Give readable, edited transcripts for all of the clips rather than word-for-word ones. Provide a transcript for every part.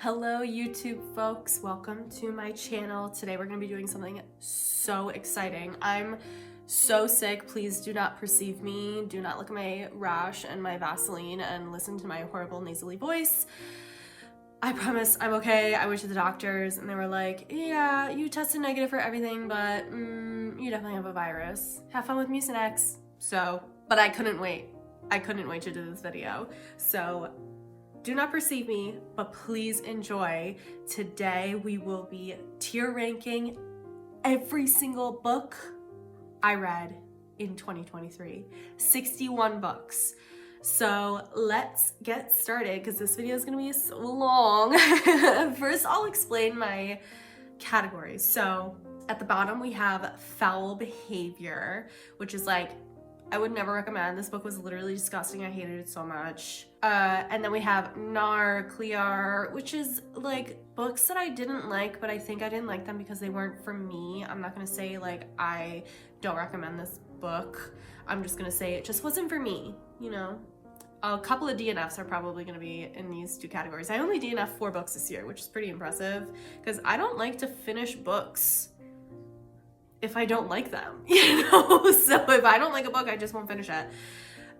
Hello YouTube folks, welcome to my channel. Today we're going to be doing something so exciting. I'm so sick, please do not perceive me. Do not look at my rash and my Vaseline and listen to my horrible nasally voice. I promise I'm okay. I went to the doctors and they were like, yeah, you tested negative for everything, but you definitely have a virus. Have fun with Mucinex. But I couldn't wait. I couldn't wait to do this video. So do not perceive me, but please enjoy. Today we will be tier ranking every single book I read in 2023. 61 books. So let's get started because this video is going to be so long. First, I'll explain my categories. So at the bottom we have foul behavior, which is like, I would never recommend. This book was literally disgusting. I hated it so much. And then we have Clear, which is like books that I didn't like, but I think I didn't like them because they weren't for me. I'm not gonna say like I don't recommend this book. I'm just gonna say it just wasn't for me, you know? A couple of DNFs are probably gonna be in these two categories. I only DNF 4 books this year, which is pretty impressive because I don't like to finish books if I don't like them, you know? So if I don't like a book, I just won't finish it.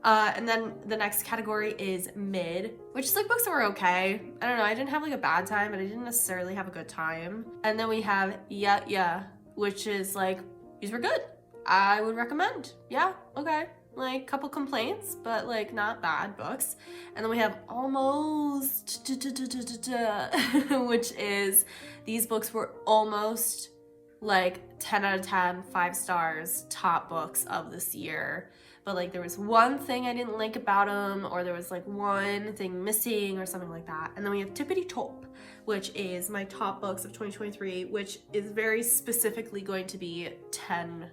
And then the next category is mid, which is like books that were okay. I don't know, I didn't have like a bad time, but I didn't necessarily have a good time. And then we have yeah, which is like, these were good. I would recommend, yeah, okay. Like couple complaints, but like not bad books. And then we have almost, which is, these books were almost like 10 out of 10, 5 stars, top books of this year. But like there was one thing I didn't like about them, or there was like one thing missing or something like that. And then we have Tippity Top, which is my top books of 2023, which is very specifically going to be 10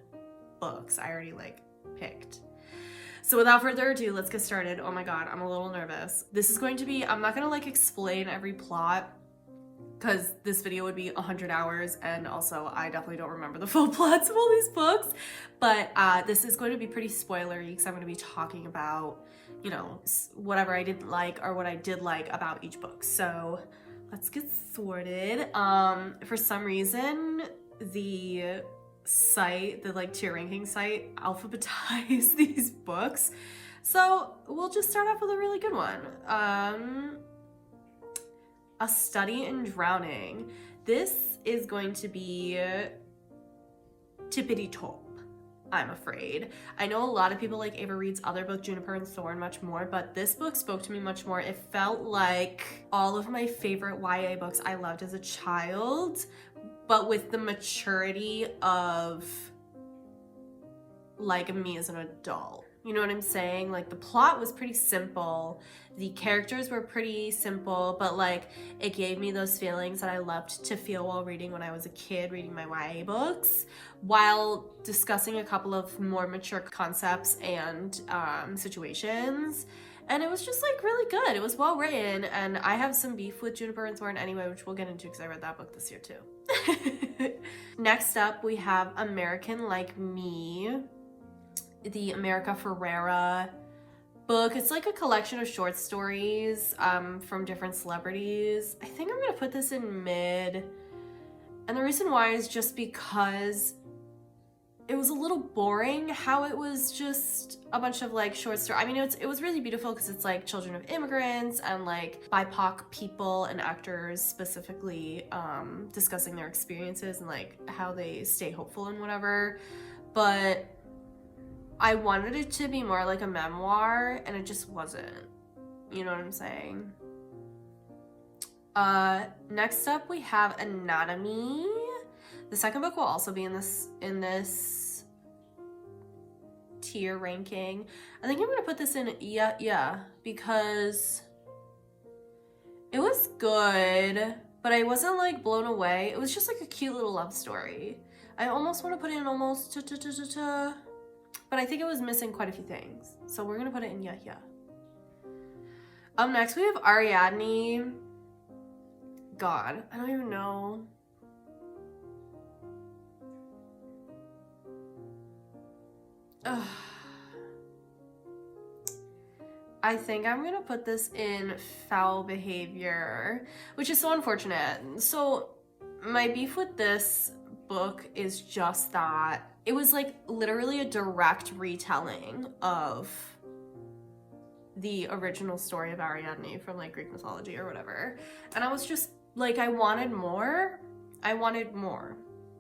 books I already like picked. So without further ado, let's get started. Oh my god, I'm a little nervous. This is going to be, I'm not gonna like explain every plot because this video would be 100 hours, and also I definitely don't remember the full plots of all these books, but this is going to be pretty spoilery because I'm going to be talking about, you know, whatever I didn't like or what I did like about each book. So let's get sorted. For some reason, the site, the like tier ranking site, alphabetized these books. So we'll just start off with a really good one. A Study in Drowning. This is going to be Tippity Top, I'm afraid. I know a lot of people like Ava Reed's other book, Juniper and Thorn, much more, but this book spoke to me much more. It felt like all of my favorite YA books I loved as a child, but with the maturity of like me as an adult. You know what I'm saying? Like the plot was pretty simple. The characters were pretty simple, but like it gave me those feelings that I loved to feel while reading when I was a kid, reading my YA books, while discussing a couple of more mature concepts and situations. And it was just like really good. It was well written, and I have some beef with Juniper and Thorn anyway, which we'll get into because I read that book this year too. Next up, we have American Like Me, the America Ferrera book. It's like a collection of short stories from different celebrities. I think I'm gonna put this in mid, and the reason why is just because it was a little boring how it was just a bunch of like short stories. I mean, it was really beautiful because it's like children of immigrants and like BIPOC people and actors specifically discussing their experiences and like how they stay hopeful and whatever. But I wanted it to be more like a memoir, and it just wasn't. You know what I'm saying? Next up we have Anatomy. The second book will also be in this tier ranking. I think I'm gonna put this in yeah because it was good, but I wasn't like blown away. It was just like a cute little love story. I almost want to put it in almost but I think it was missing quite a few things. So we're gonna put it in yeah. Next we have Ariadne. God, I don't even know. I think I'm gonna put this in foul behavior, which is so unfortunate. So my beef with this book is just that it was like literally a direct retelling of the original story of Ariadne from like Greek mythology or whatever. And I was just like, I wanted more,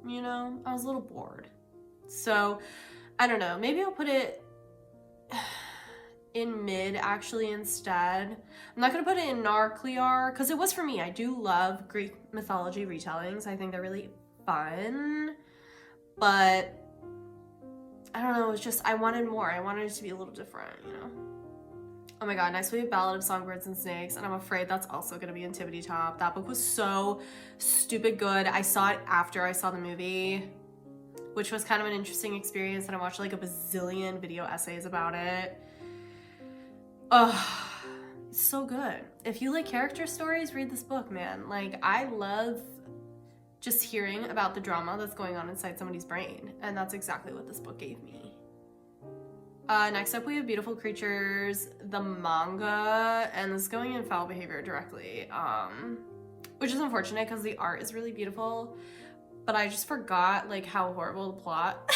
you know? I was a little bored. So I don't know, maybe I'll put it in mid actually instead. I'm not gonna put it in Narclear because it was for me. I do love Greek mythology retellings. I think they're really fun, but I don't know, it's just I wanted more. I wanted it to be a little different, you know? Oh my god, next we have Ballad of Songbirds and Snakes, and I'm afraid that's also gonna be in Tippity Top. That book was so stupid good. I saw it after I saw the movie, which was kind of an interesting experience, and I watched like a bazillion video essays about it. Oh, it's so good. If you like character stories, read this book, man. Like, I love just hearing about the drama that's going on inside somebody's brain, and that's exactly what this book gave me. Next up, we have Beautiful Creatures, the manga, and this is going in foul behavior directly, which is unfortunate because the art is really beautiful, but I just forgot like how horrible the plot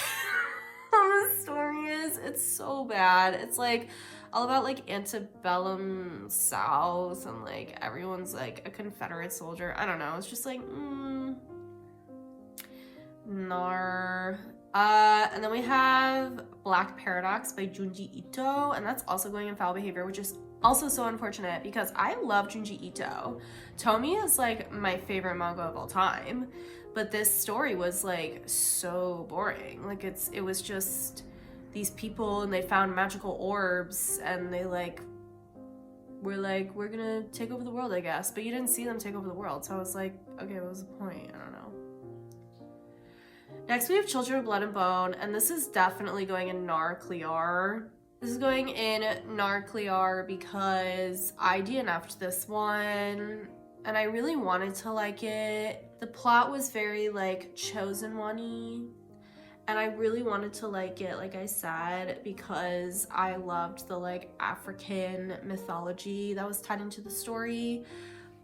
of the story is. It's so bad. It's like all about like antebellum South and like everyone's like a Confederate soldier. I don't know. It's just like, nar. And then we have Black Paradox by Junji Ito, and that's also going in foul behavior, which is also so unfortunate because I love Junji Ito. Tomi is like my favorite manga of all time, but this story was like so boring. Like it was just these people and they found magical orbs and they like were like, we're gonna take over the world, I guess, but you didn't see them take over the world. So I was like, okay, what was the point? I don't know. Next, we have Children of Blood and Bone, and this is definitely going in Narclear. This is going in Narclear because I DNF'd this one, and I really wanted to like it. The plot was very, like, Chosen One-y, and I really wanted to like it, like I said, because I loved the, like, African mythology that was tied into the story,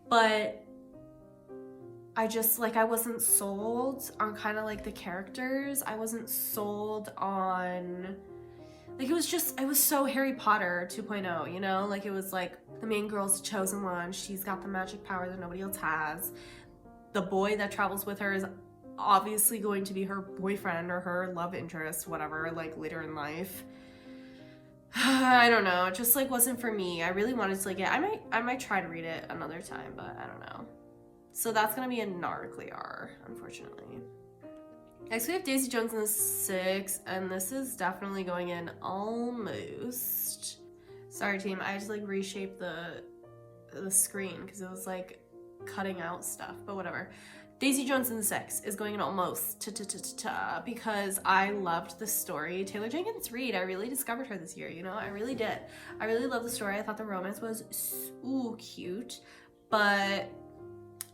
but I just, like, I wasn't sold on kind of, like, the characters. I wasn't sold on, like, it was so Harry Potter 2.0, you know? Like, it was, like, the main girl's the chosen one. She's got the magic power that nobody else has. The boy that travels with her is obviously going to be her boyfriend or her love interest, whatever, like, later in life. I don't know. It just, like, wasn't for me. I really wanted to, like, I might try to read it another time, but I don't know. So that's gonna be a Narclear, unfortunately. Next we have Daisy Jones and the Six, and this is definitely going in almost. Sorry team, I had to like reshape the screen because it was like cutting out stuff, but whatever. Daisy Jones and the Six is going in almost because I loved the story. Taylor Jenkins Reid, I really discovered her this year, you know? I really did. I really loved the story. I thought the romance was so cute, but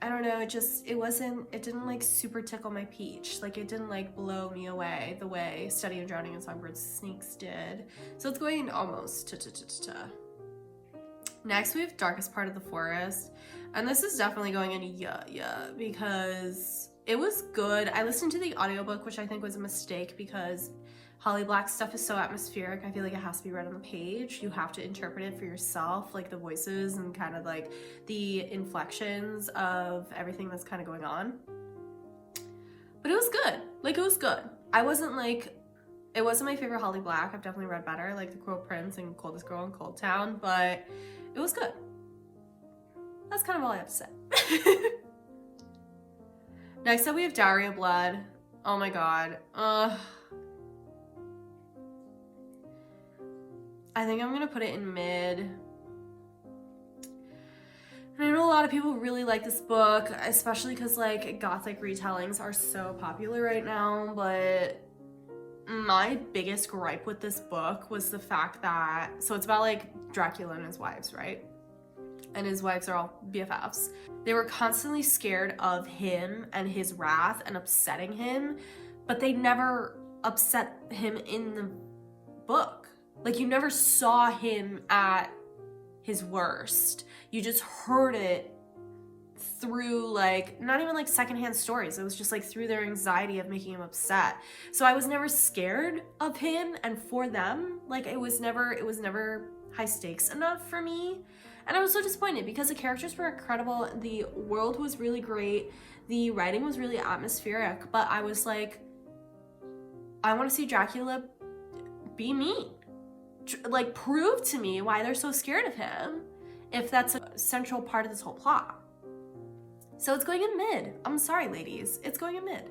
I don't know, it didn't like super tickle my peach. Like it didn't like blow me away the way Study of Drowning and Songbirds Snakes did. So it's going almost Next we have Darkest Part of the Forest. And this is definitely going in because it was good. I listened to the audiobook, which I think was a mistake because Holly Black's stuff is so atmospheric. I feel like it has to be read on the page. You have to interpret it for yourself, like the voices and kind of like the inflections of everything that's kind of going on. But it was good. Like, it was good. It wasn't my favorite Holly Black. I've definitely read better, like The Cruel Prince and Coldest Girl in Cold Town, but it was good. That's kind of all I have to say. Next up, we have Diary of Blood. Oh my god. I think I'm gonna put it in mid. And I know a lot of people really like this book, especially because like gothic retellings are so popular right now, but my biggest gripe with this book was the fact that, so it's about like Dracula and his wives, right? And his wives are all BFFs. They were constantly scared of him and his wrath and upsetting him, but they never upset him in the book. Like, you never saw him at his worst. You just heard it through like, not even like secondhand stories. It was just like through their anxiety of making him upset. So I was never scared of him and for them. Like it was never high stakes enough for me. And I was so disappointed because the characters were incredible. The world was really great. The writing was really atmospheric, but I was like, I want to see Dracula be mean. Like prove to me why they're so scared of him if that's a central part of this whole plot. So it's going in mid. I'm sorry, ladies. It's going in mid.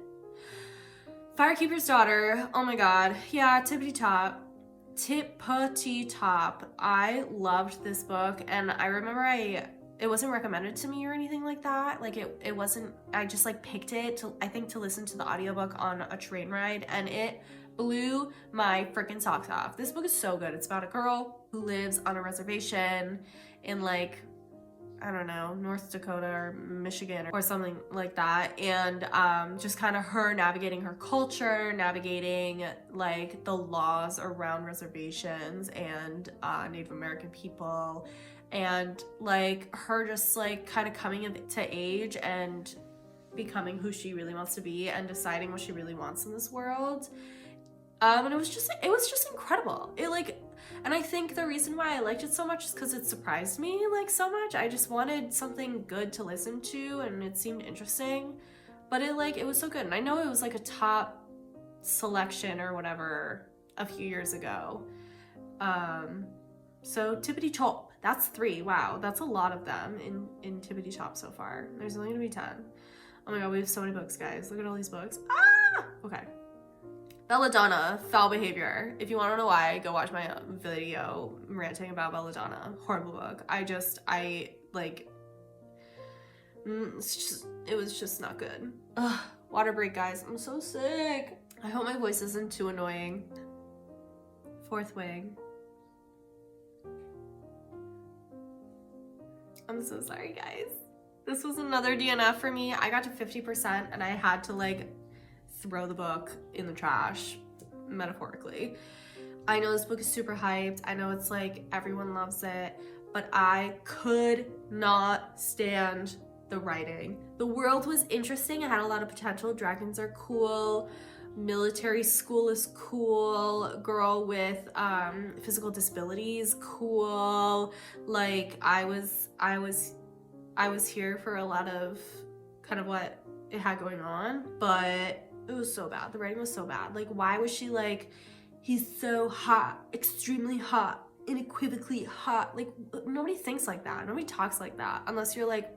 Firekeeper's Daughter. Oh my god. Yeah, Tippity Top. I loved this book, and I remember it wasn't recommended to me or anything like that. Like it wasn't, I just like picked it to, I think, to listen to the audiobook on a train ride, and it blew my freaking socks off. This book is so good. It's about a girl who lives on a reservation in like, I don't know, North Dakota or Michigan or something like that. And just kind of her navigating her culture, navigating like the laws around reservations and Native American people, and like her just like kind of coming to age and becoming who she really wants to be and deciding what she really wants in this world. And it was just incredible. And I think the reason why I liked it so much is because it surprised me like so much. I just wanted something good to listen to, and it seemed interesting, but it was so good. And I know it was like a top selection or whatever a few years ago. So Tippity Top, that's 3. Wow, that's a lot of them in Tippity Top so far. There's only gonna be 10. Oh my god, we have so many books, guys. Look at all these books. Ah! Okay. Belladonna, Foul Behavior. If you want to know why, go watch my video ranting about Belladonna. Horrible book. It was just not good. Ugh, water break, guys. I'm so sick. I hope my voice isn't too annoying. Fourth Wing. I'm so sorry, guys. This was another DNF for me. I got to 50% and I had to like throw the book in the trash, metaphorically. I know this book is super hyped. I know it's like everyone loves it, but I could not stand the writing. The world was interesting. It had a lot of potential. Dragons are cool. Military school is cool. Girl with physical disabilities, cool. Like I was here for a lot of kind of what it had going on, but it was so bad. The writing was so bad. Like, why was she like, he's so hot, extremely hot, unequivocally hot? Like, nobody thinks like that. Nobody talks like that unless you're like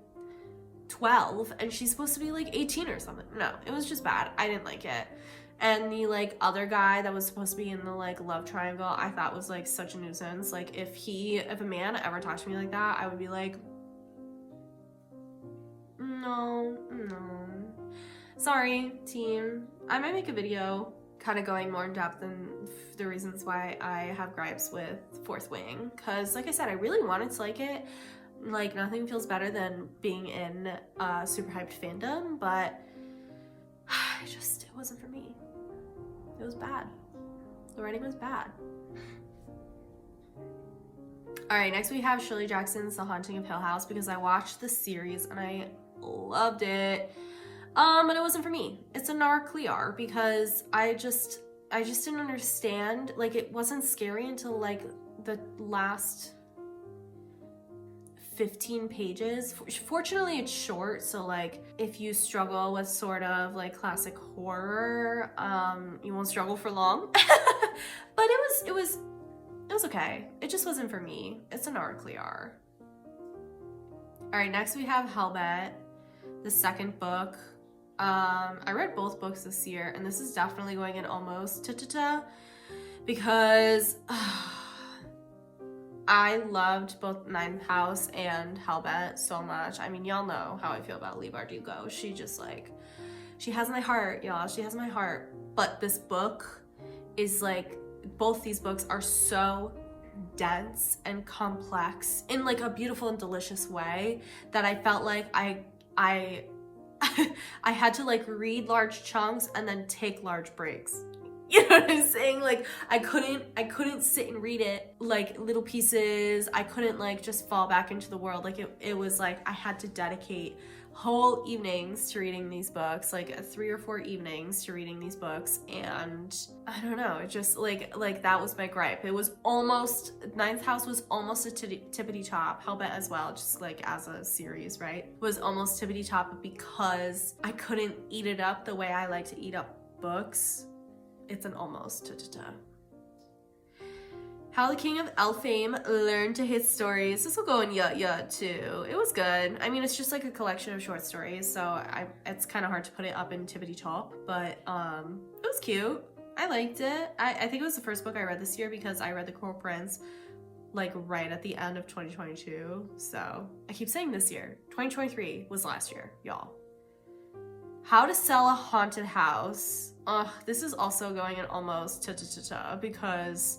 12 and she's supposed to be like 18 or something. No, it was just bad. I didn't like it. And the like other guy that was supposed to be in the like love triangle, I thought was like such a nuisance. Like if a man ever talked to me like that, I would be like, no. Sorry, team. I might make a video kind of going more in depth in the reasons why I have gripes with Fourth Wing. Because, like I said, I really wanted to like it. Like, nothing feels better than being in a super hyped fandom, but it wasn't for me. It was bad. The writing was bad. Alright, next we have Shirley Jackson's The Haunting of Hill House, because I watched the series and I loved it. But it wasn't for me. It's a nar clear because I just didn't understand. Like, it wasn't scary until like the last 15 pages. Fortunately, it's short, so like if you struggle with sort of like classic horror, you won't struggle for long. But it was okay. It just wasn't for me. It's an nar clear. All right, next we have Hellbent, the second book. I read both books this year, and this is definitely going in almost because I loved both Ninth House and Hellbent so much. I mean, y'all know how I feel about Leigh Bardugo. She just like, she has my heart, y'all. She has my heart. But this book is like, both these books are so dense and complex in like a beautiful and delicious way that I felt like I had to like read large chunks and then take large breaks. You know what I'm saying? Like, I couldn't sit and read it like little pieces. I couldn't like just fall back into the world. Like it was like I had to dedicate whole evenings to reading these books, like 3 or 4 evenings to reading these books. And I don't know, it just like that was my gripe. It was almost, Ninth House was almost a tippity top. Hellbent as well, just like as a series, right? Was almost tippity top because I couldn't eat it up the way I like to eat up books. It's an almost How the King of Elf Fame Learned to Hit Stories. This will go in too. It was good. I mean, it's just like a collection of short stories, so it's kind of hard to put it up in tippity top, but it was cute. I liked it. I think it was the first book I read this year because I read The Cruel Prince like right at the end of 2022. So I keep saying this year. 2023 was last year, y'all. How to Sell a Haunted House. This is also going in almost because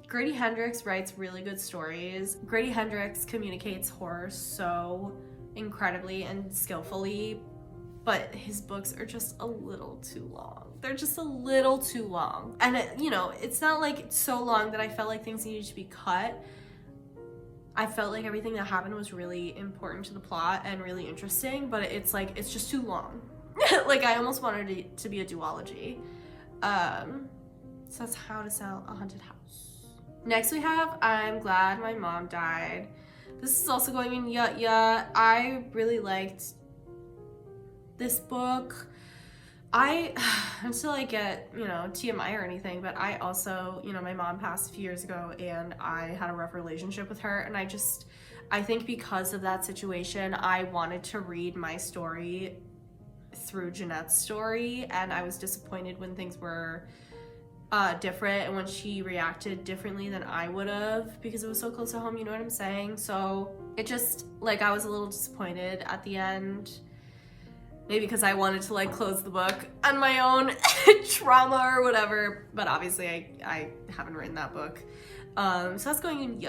Grady Hendrix writes really good stories. Grady Hendrix communicates horror so incredibly and skillfully, but his books are just a little too long. They're just a little too long. And it's not like it's so long that I felt like things needed to be cut. I felt like everything that happened was really important to the plot and really interesting, but it's like, it's just too long. Like, I almost wanted it to be a duology. So that's How to Sell a Haunted House. Next we have I'm Glad My Mom Died. This is also going in I really liked this book. Until I get, TMI or anything, but I also, my mom passed a few years ago and I had a rough relationship with her, and I think because of that situation, I wanted to read my story through Jeanette's story, and I was disappointed when things were different and when she reacted differently than I would have because it was so close to home, you know what I'm saying? So it just, like, I was a little disappointed at the end. Maybe because I wanted to like close the book on my own trauma or whatever, but obviously I haven't written that book. So that's going in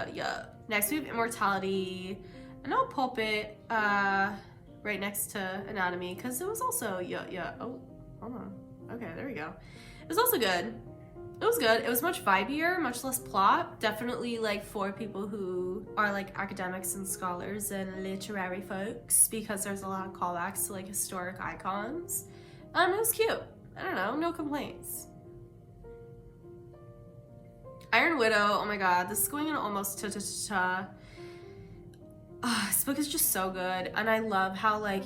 Next we have Immortality. And I'll pop it right next to Anatomy because it was also Oh, hold on. Okay, there we go. It was also good. It was good. It was much vibier, much less plot. Definitely like for people who are like academics and scholars and literary folks, because there's a lot of callbacks to like historic icons. It was cute. I don't know, no complaints. Iron Widow, oh my god, this is going in almost This book is just so good, and I love how like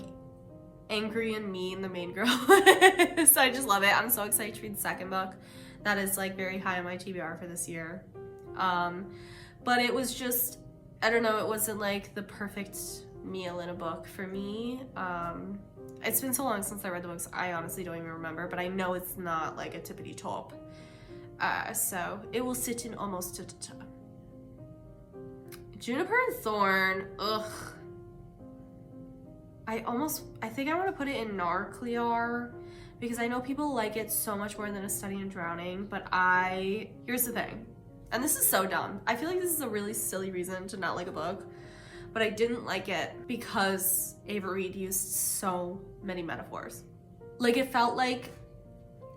angry and mean the main girl is. I just love it. I'm so excited to read the second book. That is like very high on my TBR for this year. But it was just, I don't know, it wasn't like the perfect meal in a book for me. It's been so long since I read the books, I honestly don't even remember, but I know it's not like a tippity top. So it will sit in almost Juniper and Thorn, ugh. I think I want to put it in Narclear because I know people like it so much more than A Study in Drowning, but here's the thing, and this is so dumb. I feel like this is a really silly reason to not like a book, but I didn't like it because Ava Reed used so many metaphors. Like, it felt like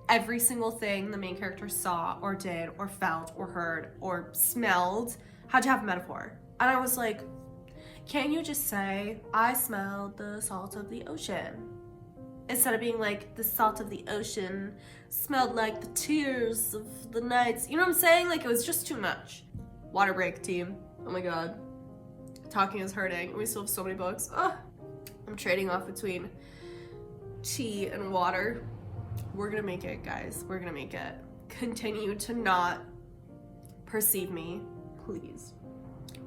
every single thing the main character saw or did or felt or heard or smelled had to have a metaphor. And I was like, can't you just say, I smelled the salt of the ocean? Instead of being like, the salt of the ocean smelled like the tears of the nights. You know what I'm saying? Like, it was just too much. Water break, team. Oh my god. Talking is hurting. We still have so many books. Ugh. I'm trading off between tea and water. We're gonna make it, guys. We're gonna make it. Continue to not perceive me, please.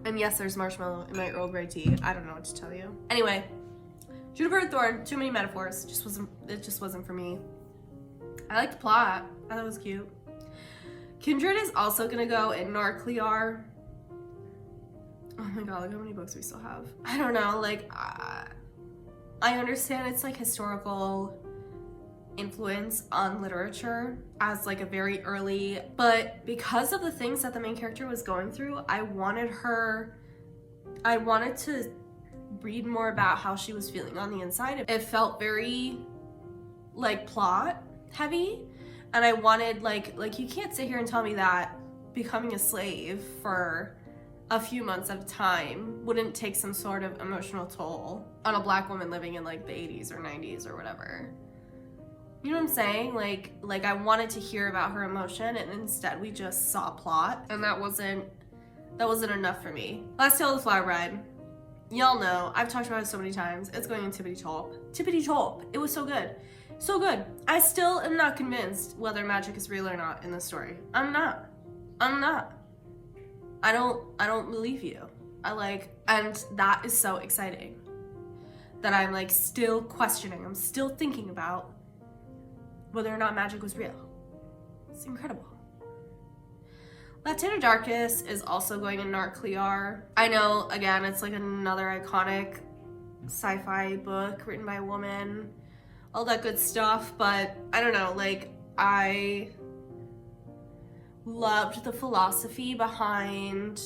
And yes, there's marshmallow in my Earl Grey tea. I don't know what to tell you. Anyway, Juniper and Thorn, too many metaphors. It just wasn't for me. I like the plot. I thought it was cute. Kindred is also gonna go in Narclear. Oh my god, look how many books we still have. I don't know, like, I understand it's like historical influence on literature as like a very early, but because of the things that the main character was going through, I wanted to read more about how she was feeling on the inside. It felt very like plot heavy, And I wanted, like you can't sit here and tell me that becoming a slave for a few months at a time wouldn't take some sort of emotional toll on a black woman living in like the 80s or 90s or whatever. You know what I'm saying? Like I wanted to hear about her emotion, and instead we just saw plot, and that wasn't enough for me. Last Tale of the Flower Bride. Y'all know, I've talked about it so many times. It's going in Tippity Top. Tippity Top. It was so good. So good. I still am not convinced whether magic is real or not in this story. I'm not. I don't believe you. And that is so exciting. That I'm like still questioning. I'm still thinking about whether or not magic was real. It's incredible. Latina Darkest is also going in Narclear. I know, again, it's like another iconic sci-fi book written by a woman, all that good stuff, but I don't know, like, I loved the philosophy behind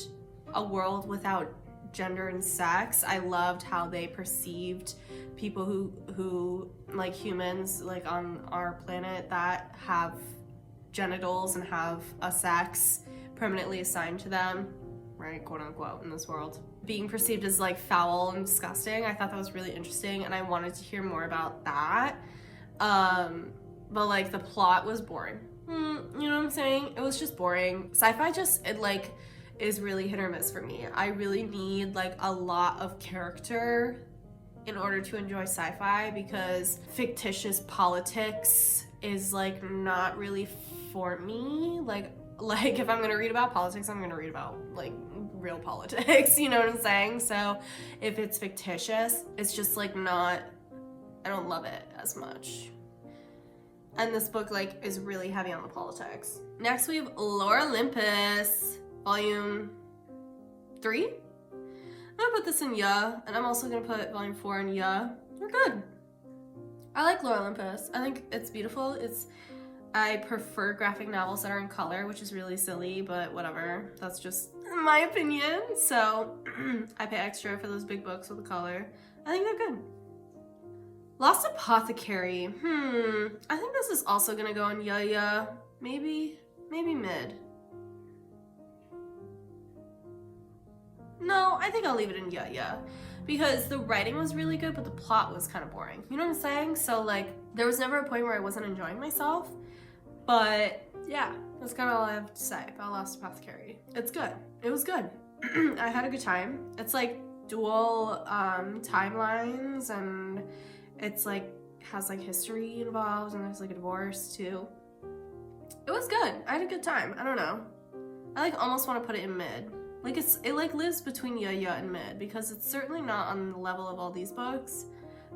a world without gender and sex. I loved how they perceived people who like humans, like on our planet, that have genitals and have a sex permanently assigned to them, right, quote unquote, in this world, being perceived as like foul and disgusting. I thought that was really interesting, and I wanted to hear more about that. But like the plot was boring. You know what I'm saying? It was just boring. Sci-fi just, it like is really hit or miss for me. I really need like a lot of character in order to enjoy sci-fi, because fictitious politics is like not really for me. Like if I'm gonna read about politics, I'm gonna read about like real politics, you know what I'm saying? So if it's fictitious, it's just like not, I don't love it as much. And this book like is really heavy on the politics. Next we have Lore Olympus, volume 3. I'm gonna put this in Ya, and I'm also gonna put volume 4 in Ya. They're good. I like Lore Olympus. I think it's beautiful. I prefer graphic novels that are in color, which is really silly, but whatever. That's just my opinion. So I pay extra for those big books with the color. I think they're good. Lost Apothecary. I think this is also gonna go in Ya. Maybe mid. No, I think I'll leave it in Ya. Because the writing was really good, but the plot was kind of boring. You know what I'm saying? So like, there was never a point where I wasn't enjoying myself. But yeah, that's kind of all I have to say about Lost Apothecary. It's good. It was good. I had a good time. It's like dual timelines, and it's like has like history involved, and there's like a divorce too. It was good. I had a good time. I don't know. I like almost want to put it in mid. Like it like lives between Ya and mid, because it's certainly not on the level of all these books,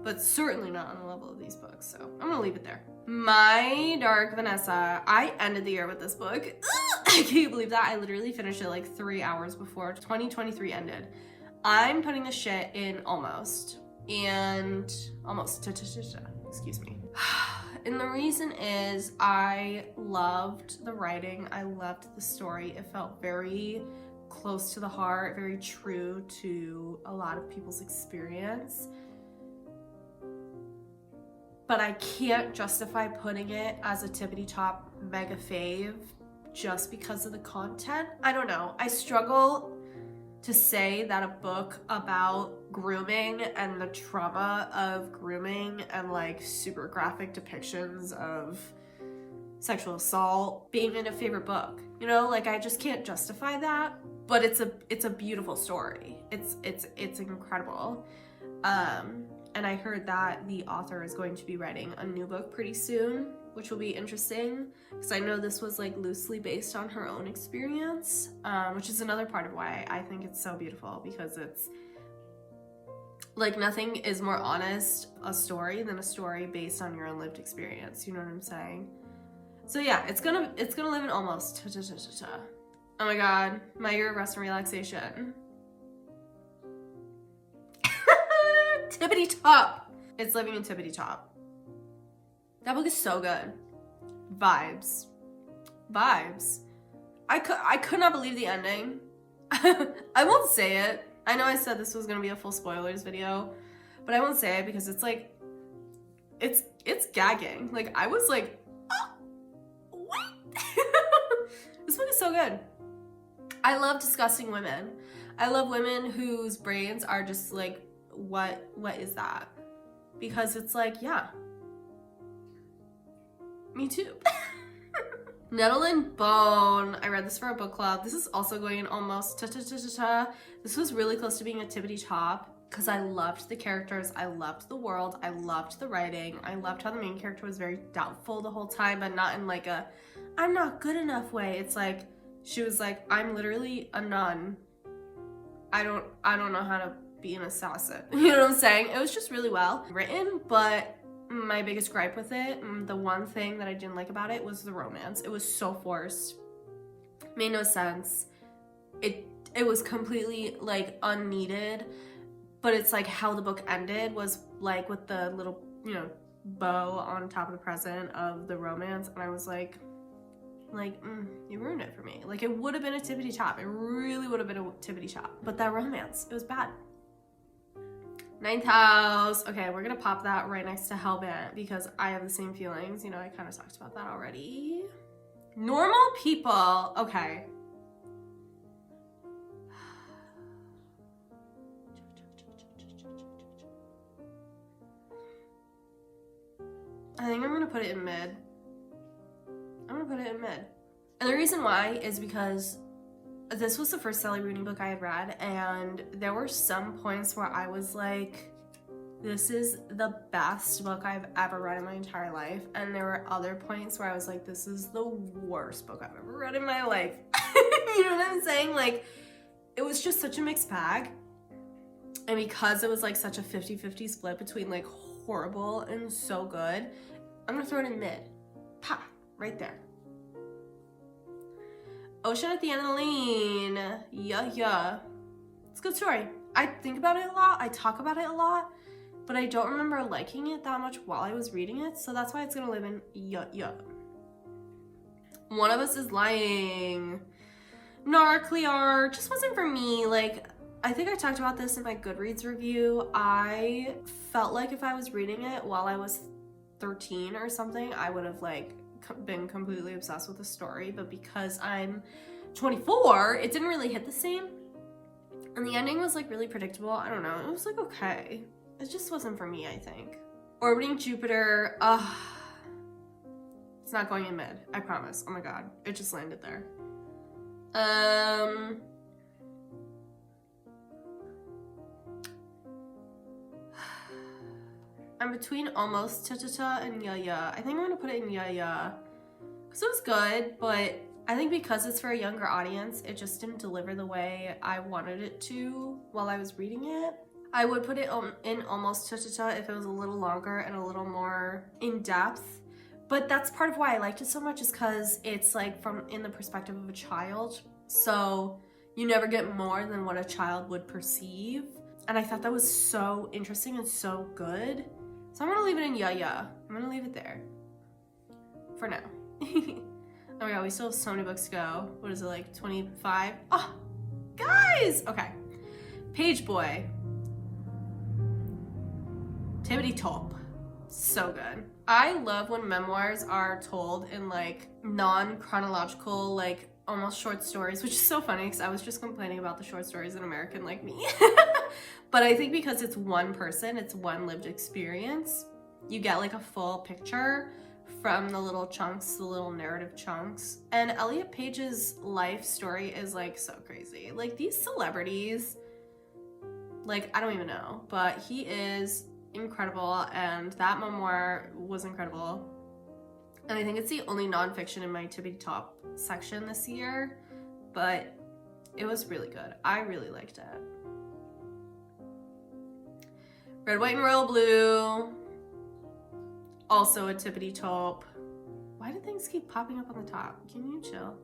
but certainly not on the level of these books. So I'm gonna leave it there. My Dark Vanessa. I ended the year with this book. I can't believe that. I literally finished it like 3 hours before 2023 ended. I'm putting this shit in almost. And almost. Excuse me. And the reason is I loved the writing. I loved the story. It felt very close to the heart, very true to a lot of people's experience. But I can't justify putting it as a tippity top mega fave just because of the content. I don't know. I struggle to say that a book about grooming and the trauma of grooming and like super graphic depictions of sexual assault being in a favorite book. You know, like I just can't justify that. But it's a beautiful story. It's incredible. And I heard that the author is going to be writing a new book pretty soon, which will be interesting, because I know this was like loosely based on her own experience, which is another part of why I think it's so beautiful, because it's like nothing is more honest a story than a story based on your own lived experience. You know what I'm saying? So yeah, it's gonna live in almost. Oh my god, my year of rest and relaxation. Tippity Top. It's living in Tippity Top. That book is so good. Vibes. I could not believe the ending. I won't say it. I know I said this was gonna be a full spoilers video, but I won't say it because it's like, it's gagging. Like I was like, This book is so good. I love disgusting women. I love women whose brains are just like, what is that? Because it's like, yeah, me too. Nettle and Bone. I read this for a book club. This is also going in almost This was really close to being a tippity top because I loved the characters. I loved the world. I loved the writing. I loved how the main character was very doubtful the whole time, but not in like a I'm not good enough way. It's like she was like, I'm literally a nun. I don't know how to be an assassin. You know what I'm saying? It was just really well written, but my biggest gripe with it, the one thing that I didn't like about it was the romance. It was so forced. Made no sense. It was completely like unneeded, but it's like how the book ended was like with the little, you know, bow on top of the present of the romance, and I was like you ruined it for me. Like it would have been a tippity top. It really would have been a tippity top. But that romance, it was bad. Ninth house. Okay, we're gonna pop that right next to Hellbent because I have the same feelings. You know, I kind of talked about that already. Normal people. Okay. I think I'm gonna put it in mid. And the reason why is because this was the first Sally Rooney book I had read, and there were some points where I was like, this is the best book I've ever read in my entire life. And there were other points where I was like, this is the worst book I've ever read in my life. You know what I'm saying? Like, it was just such a mixed bag. And because it was like such a 50-50 split between like horrible and so good, I'm gonna throw it in mid. Pa! Right there. Ocean at the End of the Lane. Yeah. It's a good story. I think about it a lot. I talk about it a lot. But I don't remember liking it that much while I was reading it. So that's why it's going to live in yeah. One of Us is Lying. Narclear just wasn't for me. Like, I think I talked about this in my Goodreads review. I felt like if I was reading it while I was 13 or something, I would have like been completely obsessed with the story, but because I'm 24, it didn't really hit the same, and the ending was like really predictable. I don't know, it was like okay, it just wasn't for me. I think Orbiting Jupiter, it's not going in mid, I promise. Oh my god, it just landed there. I'm between almost ta-ta-ta and yeah. I think I'm gonna put it in yeah. Because it was good, but I think because it's for a younger audience, it just didn't deliver the way I wanted it to while I was reading it. I would put it in almost ta-ta-ta if it was a little longer and a little more in-depth. But that's part of why I liked it so much, is because it's like in the perspective of a child. So you never get more than what a child would perceive. And I thought that was so interesting and so good. So I'm gonna leave it in yeah. I'm gonna leave it there for now. Oh my god, we still have so many books to go. What is it, like 25? Oh, guys! Okay. Pageboy. Tippity top. So good. I love when memoirs are told in like non-chronological, like almost short stories, which is so funny because I was just complaining about the short stories in American Like Me. But I think because it's one person, it's one lived experience, you get like a full picture from the little chunks, the little narrative chunks. And Elliot Page's life story is like so crazy. Like these celebrities, like I don't even know, but he is incredible, and that memoir was incredible. And I think it's the only nonfiction in my Tippity Top section this year, but it was really good. I really liked it. Red, White, and Royal Blue. Also a Tippity Top. Why do things keep popping up on the top? Can you chill?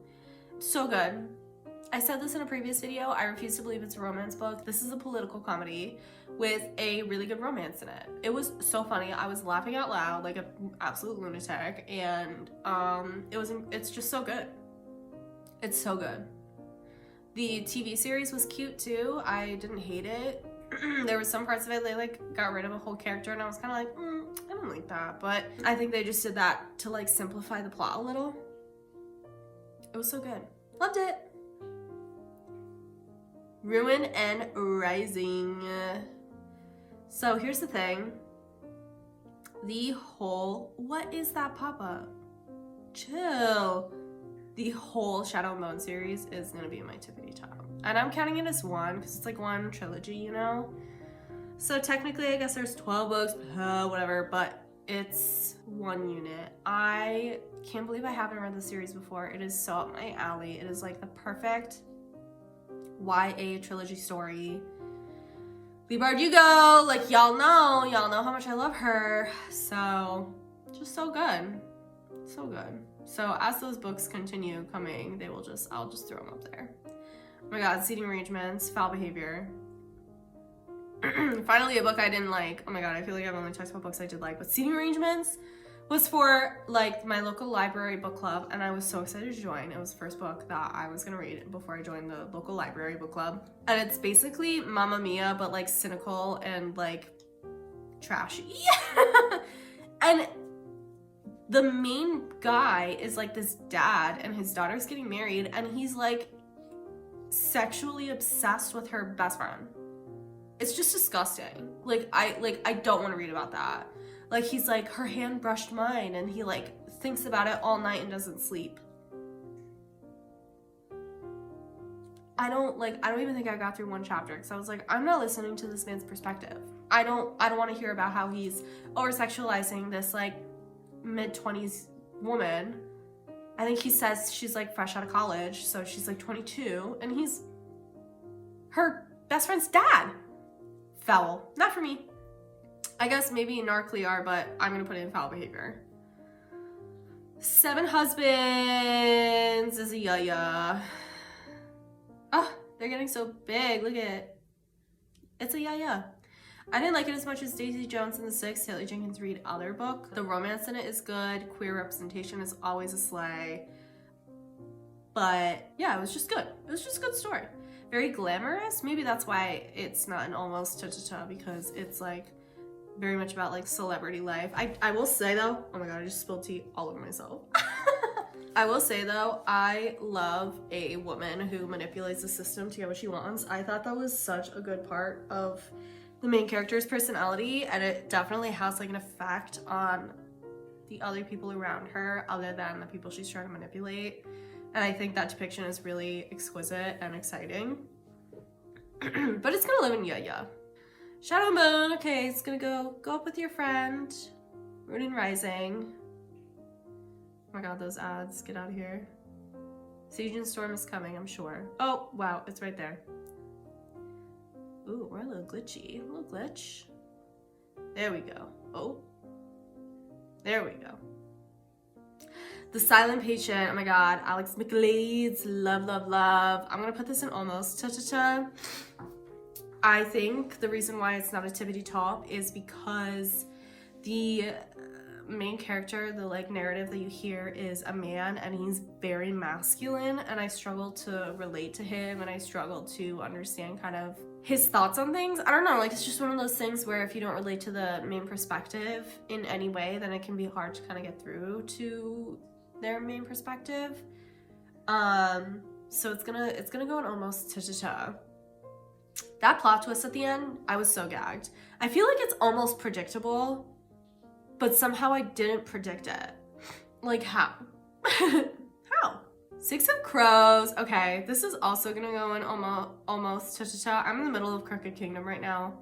So good. I said this in a previous video. I refuse to believe it's a romance book. This is a political comedy with a really good romance in it. It was so funny. I was laughing out loud like an absolute lunatic, and it's just so good. It's so good. The TV series was cute too. I didn't hate it. There were some parts of it they like got rid of a whole character, and I was kind of like, I don't like that, but I think they just did that to like simplify the plot a little. It was so good. Loved it. Ruin and Rising. So here's the thing. What is that pop-up? Chill. The whole Shadow and Bone series is gonna be in my Tippity top. And I'm counting it as one because it's like one trilogy, you know? So technically I guess there's 12 books, whatever, but it's one unit. I can't believe I haven't read the series before. It is so up my alley. It is like the perfect YA trilogy story. Lee Bardugo, like y'all know how much I love her. So just so good. So good. So as those books continue coming, I'll just throw them up there. Oh my god, Seating Arrangements, Foul Behavior. Finally a book I didn't like. Oh my god, I feel like I've only talked about books I did like, but Seating Arrangements was for like my local library book club, and I was so excited to join. It was the first book that I was gonna read before I joined the local library book club. And it's basically Mamma Mia, but like cynical and like trashy. And the main guy is like this dad, and his daughter's getting married, and he's like sexually obsessed with her best friend. It's just disgusting. I don't want to read about that. Like, he's like, her hand brushed mine, and he like thinks about it all night and doesn't sleep. I don't even think I got through one chapter because I was like, I'm not listening to this man's perspective. I don't want to hear about how he's over-sexualizing this like mid-20s woman. I think he says she's like fresh out of college, so she's like 22, and he's her best friend's dad. Foul. Not for me. I guess maybe narcly are, but I'm gonna put it in foul behavior. Seven Husbands is a yaya. Oh, they're getting so big. Look at it. It's a yaya. I didn't like it as much as Daisy Jones and the Six, Taylor Jenkins Reid other book. The romance in it is good. Queer representation is always a slay. But yeah, it was just good. It was just a good story. Very glamorous. Maybe that's why it's not an almost ta-ta-ta, because it's like very much about like celebrity life. I will say though, oh my god, I just spilled tea all over myself. I will say though, I love a woman who manipulates the system to get what she wants. I thought that was such a good part of the main character's personality, and it definitely has like an effect on the other people around her other than the people she's trying to manipulate. And I think that depiction is really exquisite and exciting. But it's gonna live in Yaya. Shadow and Bone, okay, it's gonna go up with your friend. Ruin and Rising. Oh my god, those ads, get out of here. Siege and Storm is coming, I'm sure. Oh, wow, it's right there. Ooh, we're a little glitchy. A little glitch. There we go. Oh. There we go. The Silent Patient. Oh my god. Alex McLeod's. Love, love, love. I'm gonna put this in almost ta-ta-ta. I think the reason why it's not a tippity top is because the main character, the like narrative that you hear is a man, and he's very masculine, and I struggle to relate to him, and I struggle to understand kind of his thoughts on things. I don't know, like it's just one of those things where if you don't relate to the main perspective in any way, then it can be hard to kind of get through to their main perspective. So it's gonna go in almost ta-ta-ta. That plot twist at the end, I was so gagged. I feel like it's almost predictable, but somehow I didn't predict it. Like how? How? Six of Crows. Okay, this is also gonna go in almost ta-ta-ta. I'm in the middle of Crooked Kingdom right now.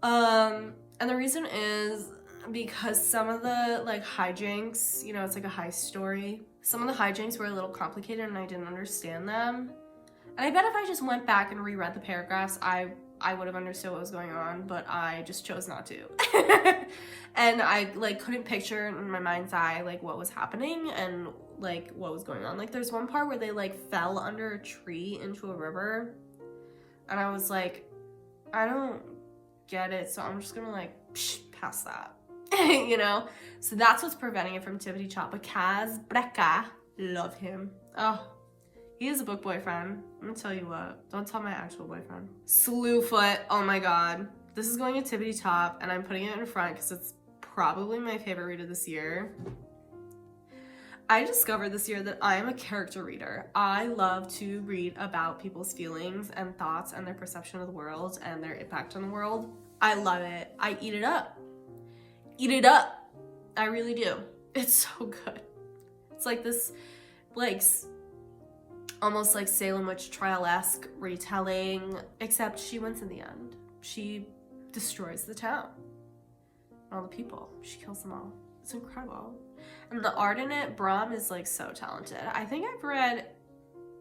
And the reason is because some of the like hijinks, you know, it's like a heist story. Some of the hijinks were a little complicated and I didn't understand them. And I bet if I just went back and reread the paragraphs, I would have understood what was going on, but I just chose not to. And I like couldn't picture in my mind's eye like what was happening and like what was going on. Like there's one part where they like fell under a tree into a river, and I was like, I don't get it, so I'm just gonna like pass that. You know? So that's what's preventing it from tippity top. But Kaz Brecka, love him. Oh, he is a book boyfriend. I'm gonna tell you what. Don't tell my actual boyfriend. Slewfoot. Oh my god. This is going to tippity top, and I'm putting it in front because it's probably my favorite read of this year. I discovered this year that I am a character reader. I love to read about people's feelings and thoughts and their perception of the world and their impact on the world. I love it. I eat it up. Eat it up. I really do. It's so good. It's like this, like, almost like Salem Witch Trial-esque retelling, except she wins in the end. She destroys the town. All the people. She kills them all. It's incredible. And the art in it, Brom is like so talented. I think I've read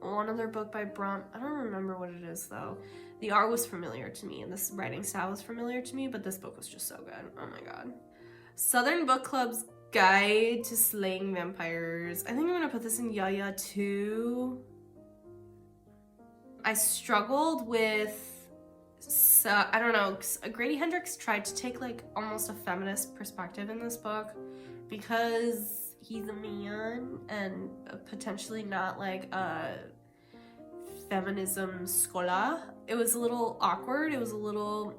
one other book by Brom. I don't remember what it is though. The art was familiar to me and this writing style was familiar to me, but this book was just so good. Oh my god. Southern Book Club's Guide to Slaying Vampires. I think I'm gonna put this in Yaya too. I struggled with, I don't know, Grady Hendrix tried to take like almost a feminist perspective in this book because he's a man and potentially not like a feminism scholar. It was a little awkward. It was a little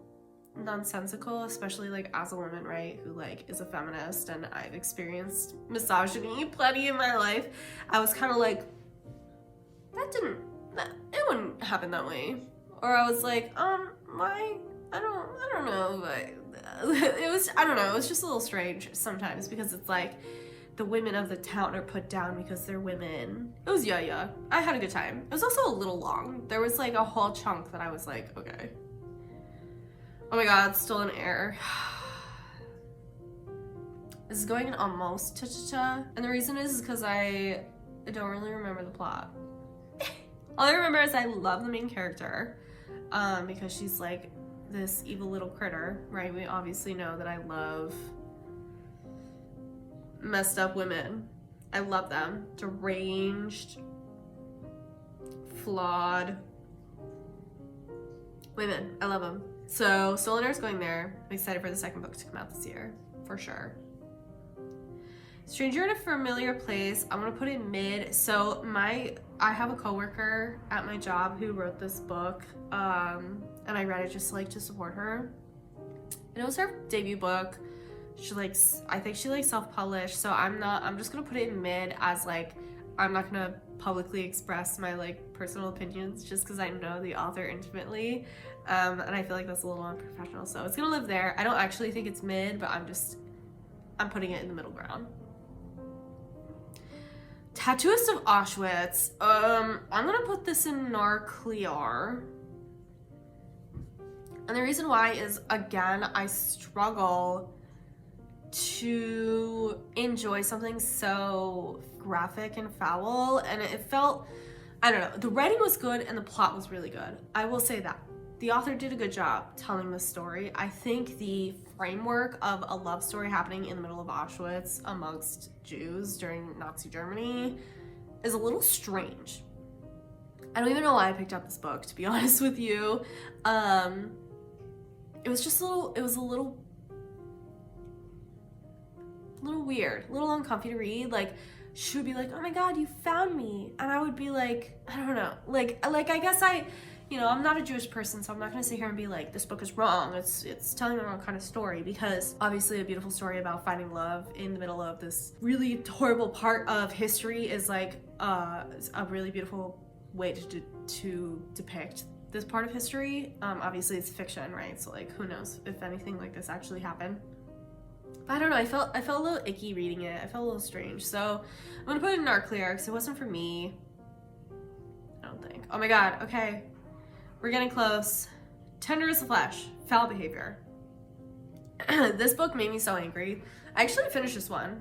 nonsensical, especially like as a woman, right, who like is a feminist, and I've experienced misogyny plenty in my life. I was kind of like, it wouldn't happen that way. Or I was like, why? I don't know, but it was, I don't know, it was just a little strange sometimes because it's like the women of the town are put down because they're women. It was yeah. I had a good time. It was also a little long. There was like a whole chunk that I was like, okay. Oh my god, still an error. This is going in almost cha-cha-cha. And the reason is because I don't really remember the plot. All I remember is I love the main character because she's like this evil little critter, right? We obviously know that I love messed up women. I love them. Deranged, flawed women. I love them. So Solidar's going there. I'm excited for the second book to come out this year, for sure. Stranger in a Familiar Place, I'm gonna put it mid. So I have a coworker at my job who wrote this book, and I read it just like to support her. And it was her debut book. I think she self-published, so I'm just gonna put it in mid as like, I'm not gonna publicly express my like personal opinions just because I know the author intimately, and I feel like that's a little unprofessional, so it's gonna live there. I don't actually think it's mid, but I'm putting it in the middle ground. Tattooist of Auschwitz. I'm gonna put this in Narclear. And the reason why is, again, I struggle to enjoy something so graphic and foul, and it felt, I don't know, the writing was good and the plot was really good. I will say that. The author did a good job telling this story. I think the framework of a love story happening in the middle of Auschwitz amongst Jews during Nazi Germany is a little strange. I don't even know why I picked up this book, to be honest with you. It was just a little weird, a little uncomfy to read. Like, she would be like, oh my god, you found me. And I would be like, I don't know. Like I guess I'm not a Jewish person, so I'm not gonna sit here and be like, this book is wrong. It's telling the wrong kind of story, because obviously a beautiful story about finding love in the middle of this really horrible part of history is like a really beautiful way to depict this part of history. Obviously it's fiction, right? So like, who knows if anything like this actually happened. But I don't know, I felt a little icky reading it. I felt a little strange. So I'm gonna put it in Narclear because it wasn't for me. I don't think. Oh my god, okay. We're getting close. Tender as the Flesh, Foul Behavior. This book made me so angry. I actually finished this one.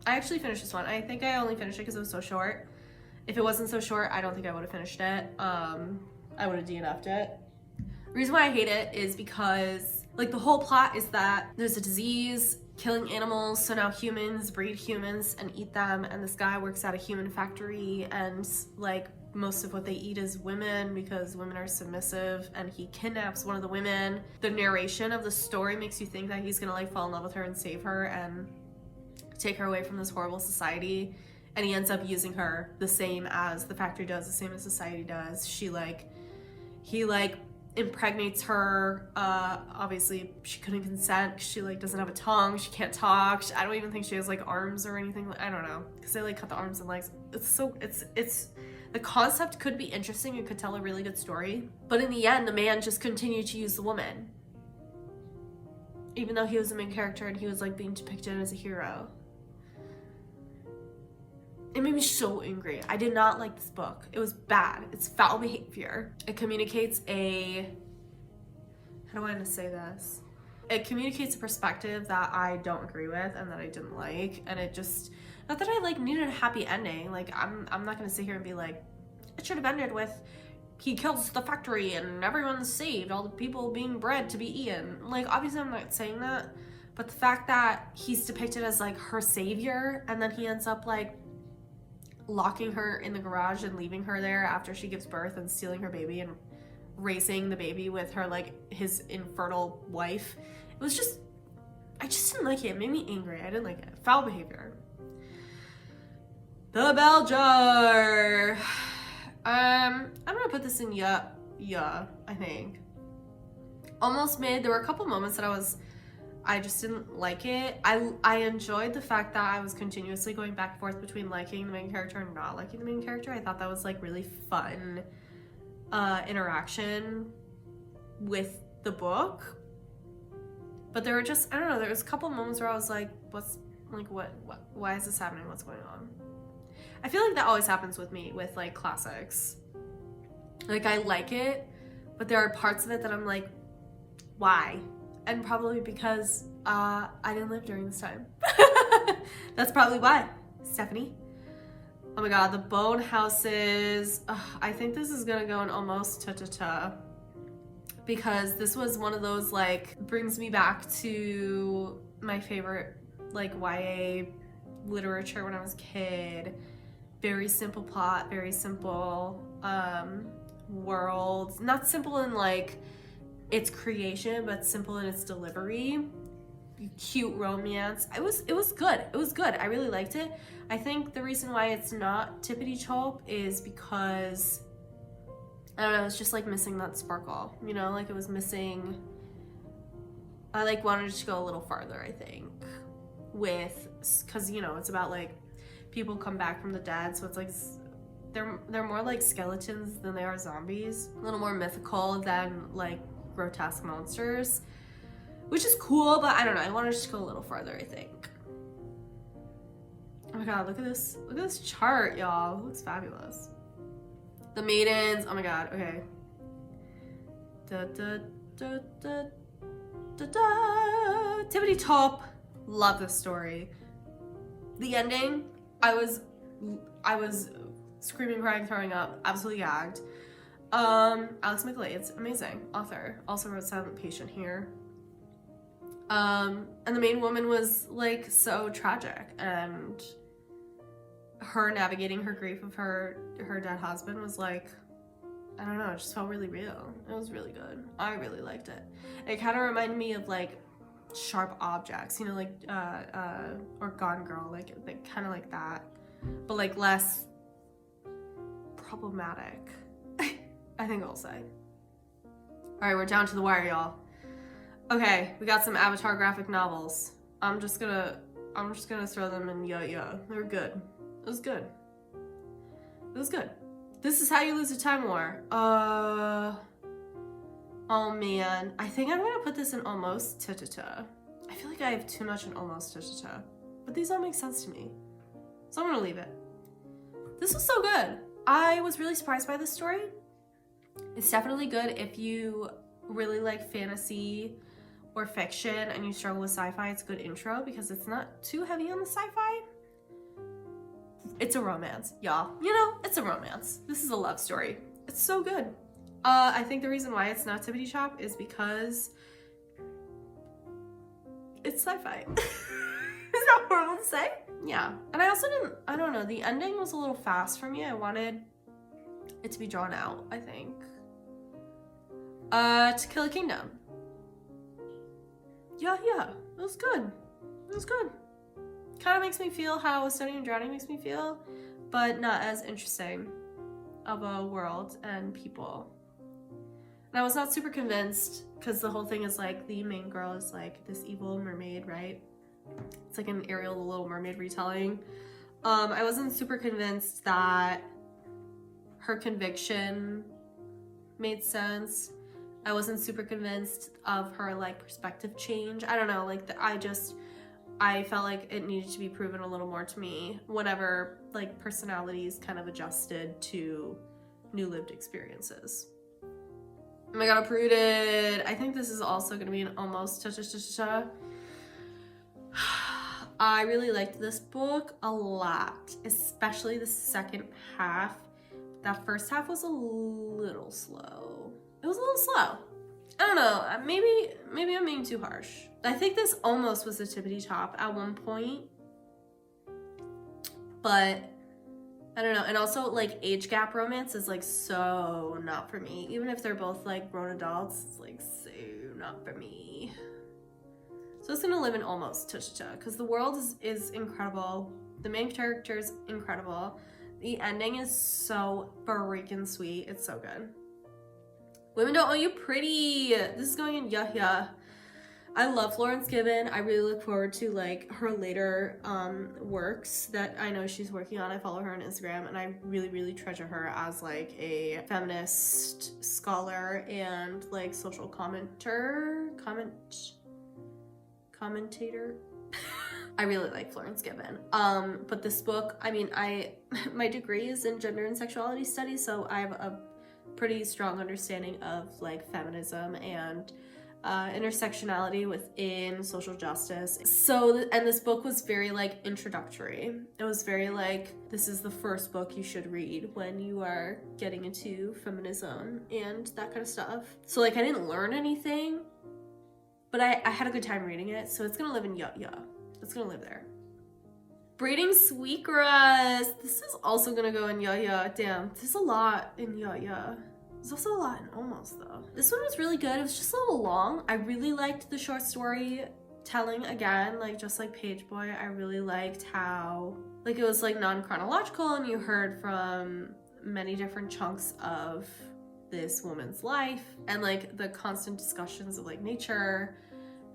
I think I only finished it because it was so short. If it wasn't so short, I don't think I would have finished it. I would have DNF'd it. The reason why I hate it is because, like, the whole plot is that there's a disease killing animals, so now humans breed humans and eat them, and this guy works at a human factory, and like most of what they eat is women because women are submissive, and he kidnaps one of the women. The narration of the story makes you think that he's gonna like fall in love with her and save her and take her away from this horrible society, and he ends up using her the same as the factory does, the same as society does. He impregnates her. Obviously she couldn't consent because she like doesn't have a tongue, she can't talk. I don't even think she has like arms or anything. I don't know, because they like cut the arms and legs. It's the concept could be interesting, it could tell a really good story, but in the end the man just continued to use the woman, even though he was the main character and he was like being depicted as a hero. It made me so angry. I did not like this book. It was bad. It's foul behavior. It communicates a... How do I want to say this? It communicates a perspective that I don't agree with and that I didn't like. And it just... Not that I like needed a happy ending. Like, I'm not going to sit here and be like, it should have ended with he kills the factory and everyone's saved, all the people being bred to be eaten. Like, obviously I'm not saying that. But the fact that he's depicted as like her savior and then he ends up like locking her in the garage and leaving her there after she gives birth and stealing her baby and raising the baby with her, like, his infertile wife. It was just, I just didn't like it. It made me angry. I didn't like it. Foul behavior. The bell jar. I'm gonna put this in yeah, I think. Almost mid. There were a couple moments that I just didn't like it. I enjoyed the fact that I was continuously going back and forth between liking the main character and not liking the main character. I thought that was like really fun interaction with the book. But there were just, I don't know, there was a couple moments where I was like, why is this happening? What's going on? I feel like that always happens with me with like classics. Like, I like it, but there are parts of it that I'm like, why? And probably because I didn't live during this time. That's probably why, Stephanie. Oh my god, the bone houses. I think this is gonna go in almost ta-ta-ta. Because this was one of those, like, brings me back to my favorite, like, YA literature when I was a kid. Very simple plot, very simple world. Not simple in, like, its creation, but simple in its delivery. Cute romance. It was good. It was good. I really liked it. I think the reason why it's not tippity chop is because, I don't know, it's just like missing that sparkle, you know, like it was missing. I like wanted to go a little farther, I think, with, because, you know, it's about like people come back from the dead, so it's like they're more like skeletons than they are zombies, a little more mythical than like grotesque monsters, which is cool, but I don't know, I wanted to just go a little farther, I think. Oh my god, look at this chart, y'all. It looks fabulous. The Maidens, oh my god, okay. Da da da da da da. Tippity top. Love this story. The ending, I was screaming, crying, throwing up, absolutely gagged. Alex McGlade's amazing author. Also wrote Silent Patient here. And the main woman was like so tragic, and her navigating her grief of her dead husband was like, I don't know, it just felt really real. It was really good. I really liked it. It kind of reminded me of like Sharp Objects, you know, like or Gone Girl, like kind of like that, but like less problematic. I think I'll say. All right, we're down to the wire, y'all. Okay, we got some Avatar graphic novels. I'm just gonna throw them in They're good. It was good. It was good. This is How You Lose a Time War. Oh man. I think I'm gonna put this in almost ta-ta-ta. I feel like I have too much in almost ta-ta-ta. But these all make sense to me. So I'm gonna leave it. This was so good. I was really surprised by this story. It's definitely good if you really like fantasy or fiction and you struggle with sci-fi. It's a good intro because it's not too heavy on the sci-fi. It's a romance, y'all. You know, it's a romance. This is a love story. It's so good. I think the reason why it's not tippity chop is because it's sci-fi. Is that horrible to say? Yeah. And I also I don't know, the ending was a little fast for me. I wanted it to be drawn out, I think. To Kill a Kingdom. Yeah, it was good. It was good. Kind of makes me feel how Studying and Drowning makes me feel, but not as interesting of a world and people. And And I was not super convinced because the whole thing is like the main girl is like this evil mermaid, right? It's like an Ariel the Little Mermaid retelling. I wasn't super convinced that her conviction made sense. I wasn't super convinced of her like perspective change. I don't know, like I felt like it needed to be proven a little more to me whenever like personalities kind of adjusted to new lived experiences. Oh my god, uprooted. I think this is also gonna be an almost ta-ta-ta-ta-ta. I really liked this book a lot, especially the second half. That first half was a little slow. It was a little slow. I don't know, maybe I'm being too harsh. I think this almost was the tippity top at one point, but I don't know. And also like age gap romance is like so not for me. Even if they're both like grown adults, it's like so not for me. So it's gonna live in almost ta-ta-ta because the world is incredible. The main character is incredible. The ending is so freaking sweet. It's so good. Women Don't Owe You Pretty. This is going in yeah. I love Florence Given. I really look forward to like her later works that I know she's working on. I follow her on Instagram and I really treasure her as like a feminist scholar and like social commentator. I really like Florence Given. But this book, I mean, my degree is in gender and sexuality studies, so I have a pretty strong understanding of like feminism and intersectionality within social justice. So, and this book was very like introductory. It was very like, this is the first book you should read when you are getting into feminism and that kind of stuff. So like I didn't learn anything, but I had a good time reading it. So it's gonna live in ya. It's gonna live there. Breeding Sweetgrass. This is also gonna go in ya. Damn, there's a lot in ya. There's also a lot in almost though. This one was really good. It was just a little long. I really liked the short story telling again, like just like Pageboy. I really liked how like it was like non-chronological and you heard from many different chunks of this woman's life and like the constant discussions of like nature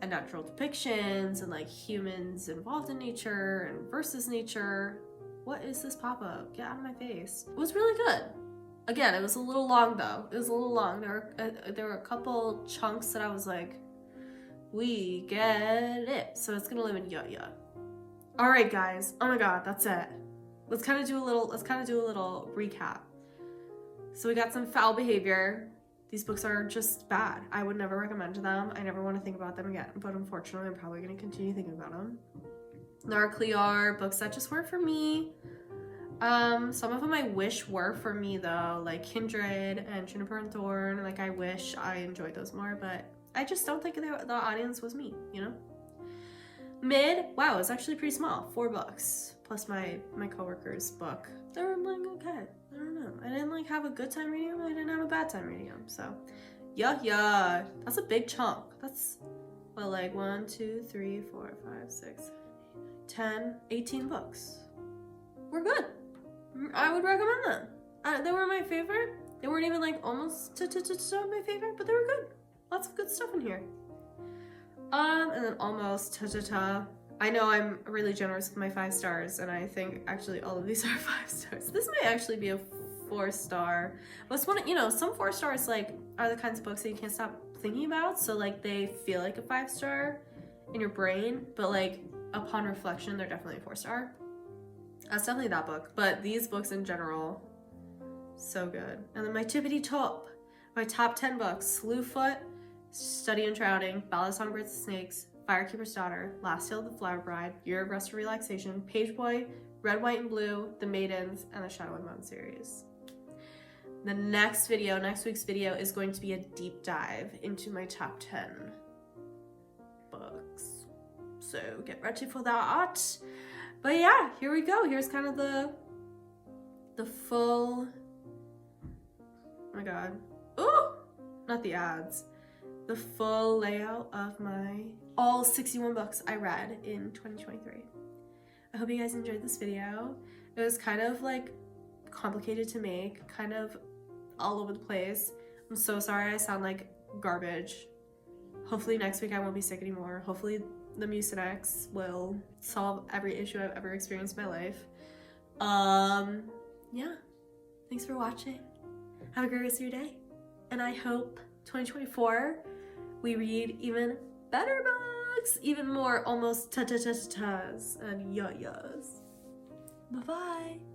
and natural depictions and like humans involved in nature and versus nature. What is this pop-up? Get out of my face. It was really good. Again, it was a little long though. It was a little long. There were a couple chunks that I was like, we get it. So it's gonna live in ya. All right, guys. Oh my god, that's it. Let's kind of do a little recap. So we got some foul behavior. These books are just bad. I would never recommend them. I never want to think about them again. But unfortunately, I'm probably going to continue thinking about them. Narcly are books that just weren't for me. Some of them I wish were for me though, like Kindred and Juniper and Thorn. Like I wish I enjoyed those more, but I just don't think the audience was me, you know? Mid, wow, it's actually pretty small. 4 books plus my coworker's book. They were like okay. I don't know. I didn't like have a good time reading them. I didn't have a bad time reading them. So, yeah. That's a big chunk. That's well, like 1, 2, 3, 4, 5, 6, 10, 18 books. We're good. I would recommend them. They were my favorite. They weren't even like almost my favorite, but they were good. Lots of good stuff in here. And then almost I know I'm really generous with my 5 stars, and I think actually all of these are 5 stars. This might actually be a 4-star. But it's one, you know, some 4 stars like are the kinds of books that you can't stop thinking about. So like they feel like a 5-star in your brain, but like upon reflection, they're definitely a 4-star. That's definitely that book. But these books in general, so good. And then my tippity top, my top 10 books: Slewfoot, Study in Drowning, Ballad Song Birds and Snakes, Firekeeper's Daughter, Last Tale of the Flower Bride, Year of Rest and Relaxation, Pageboy, Red, White, and Blue, The Maidens, and the Shadow and Bone series. The next week's video is going to be a deep dive into my top 10 books. So get ready for that. But yeah, here we go. Here's kind of the full, oh my god. Ooh, not the ads. The full layout of my all 61 books I read in 2023. I hope you guys enjoyed this video. It was kind of like complicated to make, kind of all over the place. I'm so sorry I sound like garbage. Hopefully next week I won't be sick anymore. Hopefully the Mucinex will solve every issue I've ever experienced in my life. Yeah. Thanks for watching. Have a great rest of your day. And I hope 2024 we read even better books, even more almost ta-ta-ta-ta-tas and ya-yas. Bye-bye.